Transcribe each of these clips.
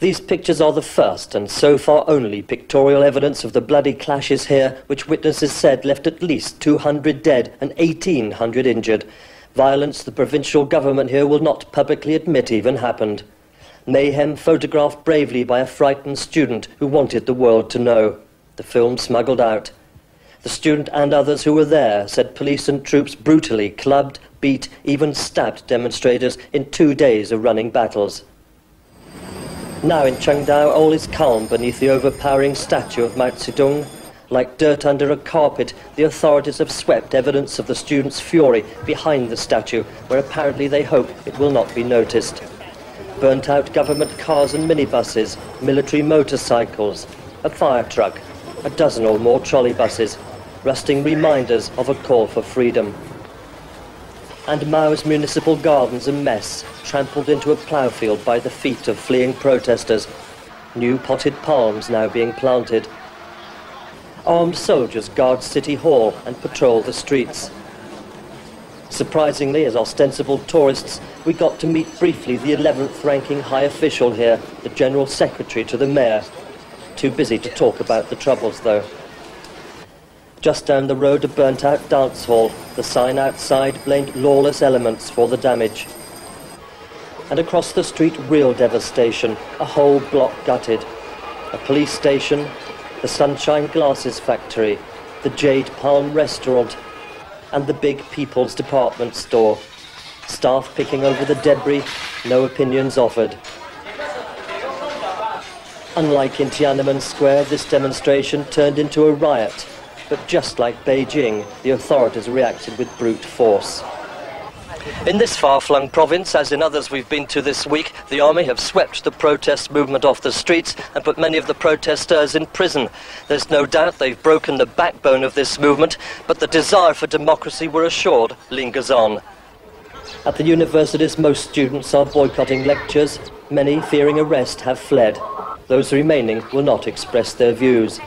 These pictures are the first and so far only pictorial evidence of the bloody clashes here, which witnesses said left at least 200 dead and 1,800 injured. Violence the provincial government here will not publicly admit even happened. Mayhem photographed bravely by a frightened student who wanted the world to know. The film smuggled out. The student and others who were there said police and troops brutally clubbed, beat, even stabbed demonstrators in 2 days of running battles. Now in Chengdu, all is calm beneath the overpowering statue of Mao Zedong. Like dirt under a carpet, the authorities have swept evidence of the students' fury behind the statue, where apparently they hope it will not be noticed. Burnt-out government cars and minibuses, military motorcycles, a fire truck, a dozen or more trolley buses, rusting reminders of a call for freedom. And Mao's municipal gardens a mess, trampled into a ploughfield by the feet of fleeing protesters. New potted palms now being planted. Armed soldiers guard City Hall and patrol the streets. Surprisingly, as ostensible tourists, we got to meet briefly the 11th ranking high official here, the General Secretary to the Mayor. Too busy to talk about the troubles, though. Just down the road, a burnt-out dance hall. The sign outside blamed lawless elements for the damage. And across the street, real devastation. A whole block gutted. A police station, the Sunshine Glasses Factory, the Jade Palm Restaurant, and the big People's Department store. Staff picking over the debris, no opinions offered. Unlike in Tianamen Square, this demonstration turned into a riot. But just like Beijing, the authorities reacted with brute force. In this far-flung province, as in others we've been to this week, the army have swept the protest movement off the streets and put many of the protesters in prison. There's no doubt they've broken the backbone of this movement, but the desire for democracy, we're assured, lingers on. At the universities, most students are boycotting lectures. Many, fearing arrest, have fled. Those remaining will not express their views.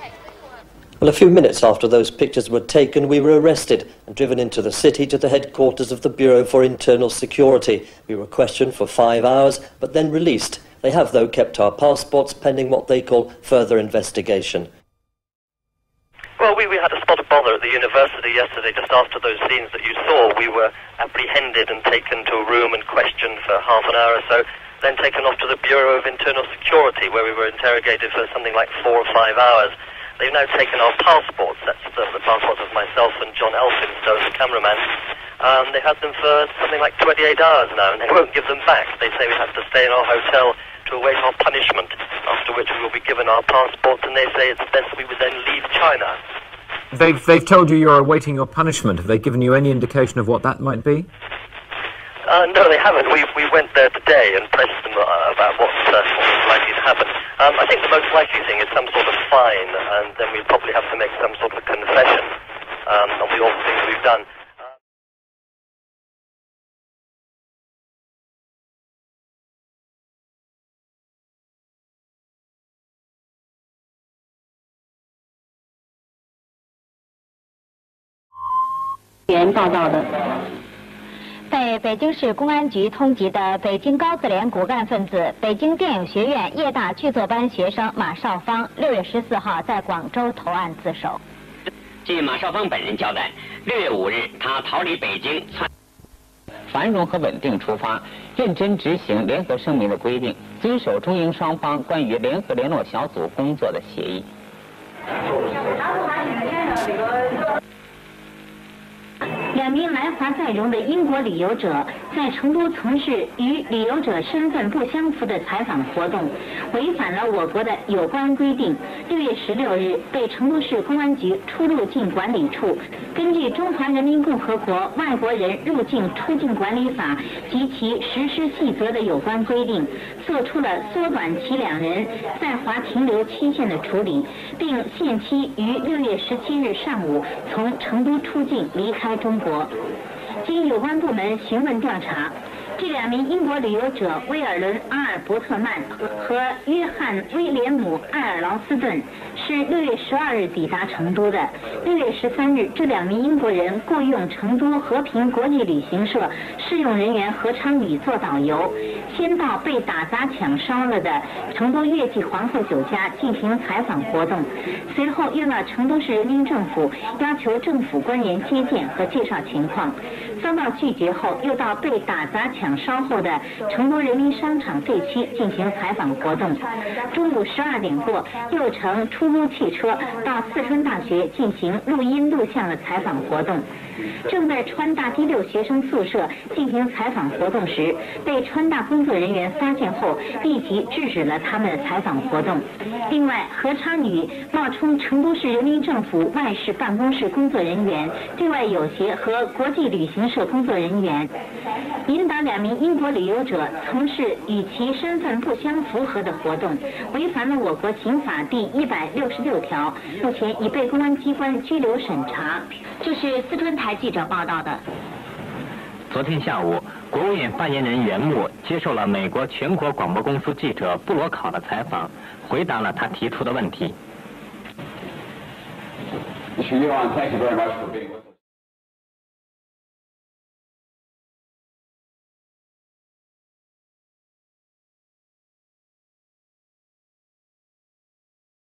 Well, a few minutes after those pictures were taken, we were arrested and driven into the city to the headquarters of the Bureau for Internal Security. We were questioned for 5 hours, but then released. They have, though, kept our passports pending what they call further investigation. Well, we had a spot of bother at the university yesterday, just after those scenes that you saw. We were apprehended and taken to a room and questioned for half an hour or so, then taken off to the Bureau of Internal Security, where we were interrogated for something like 4 or 5 hours. They've now taken our passports. That's the passports of myself and John Elphinstone, the cameraman. They had them for something like 28 hours now, and they won't give them back. They say we have to stay in our hotel to await our punishment, after which we will be given our passports, and they say it's best we would then leave China. They've told you you're awaiting your punishment. Have they given you any indication of what that might be? No, they haven't. We went there today and pressed them about what's likely to happen. I think the most likely thing is some sort of fine, and then we'll probably have to make some sort of confession of the awful things we've done. .被北京市公安局通缉的北京高自联骨干分子、北京电影学院夜大剧作班学生马少芳，6月14号在广州投案自首。据马少芳本人交代，6月5日他逃离北京，繁荣和稳定出发，认真执行联合声明的规定，遵守中英双方关于联合联络小组工作的协议。2名来华在荣的英国旅游者在成都从事与旅游者身份不相符的采访活动，违反了我国的有关规定。6月16日，被成都市公安局出入境管理处根据《中华人民共和国外国人入境出境管理法》及其实施细则的有关规定，作出了缩短其2人在华停留期限的处理，并限期于6月17日上午从成都出境离开中国。经有关部门询问调查这2名英国旅游者威尔伦·阿尔伯特曼和约翰·威廉姆·艾尔劳斯顿是6月12日抵达成都的。6月13日，这2名英国人雇用成都和平国际旅行社试用人员何昌宇做导游，先到被打砸抢烧了的成都月季皇后酒家进行采访活动，随后又到成都市人民政府要求政府官员接见和介绍情况，遭到拒绝后，又到被打砸抢烧后的成都人民商场废区进行采访活动。中午12点过，又乘出租汽车到四川大学进行录音录像的采访活动。正在川大第6学生宿舍进行采访活动时，被川大工作人员发现后，立即制止了他们的采访活动。另外，何昌宇冒充成都市人民政府外事办公室工作人员、对外友协和国际旅行社工作人员，引导2名英国旅游者从事与其身份不相符合的活动，违反了我国刑法第166条，目前已被公安机关拘留审查。这是四川台记者报道的。昨天下午，国务院发言人袁木接受了美国全国广播公司记者布罗考的采访，回答了他提出的问题。Mr. Yuan, thank you very much for being with us.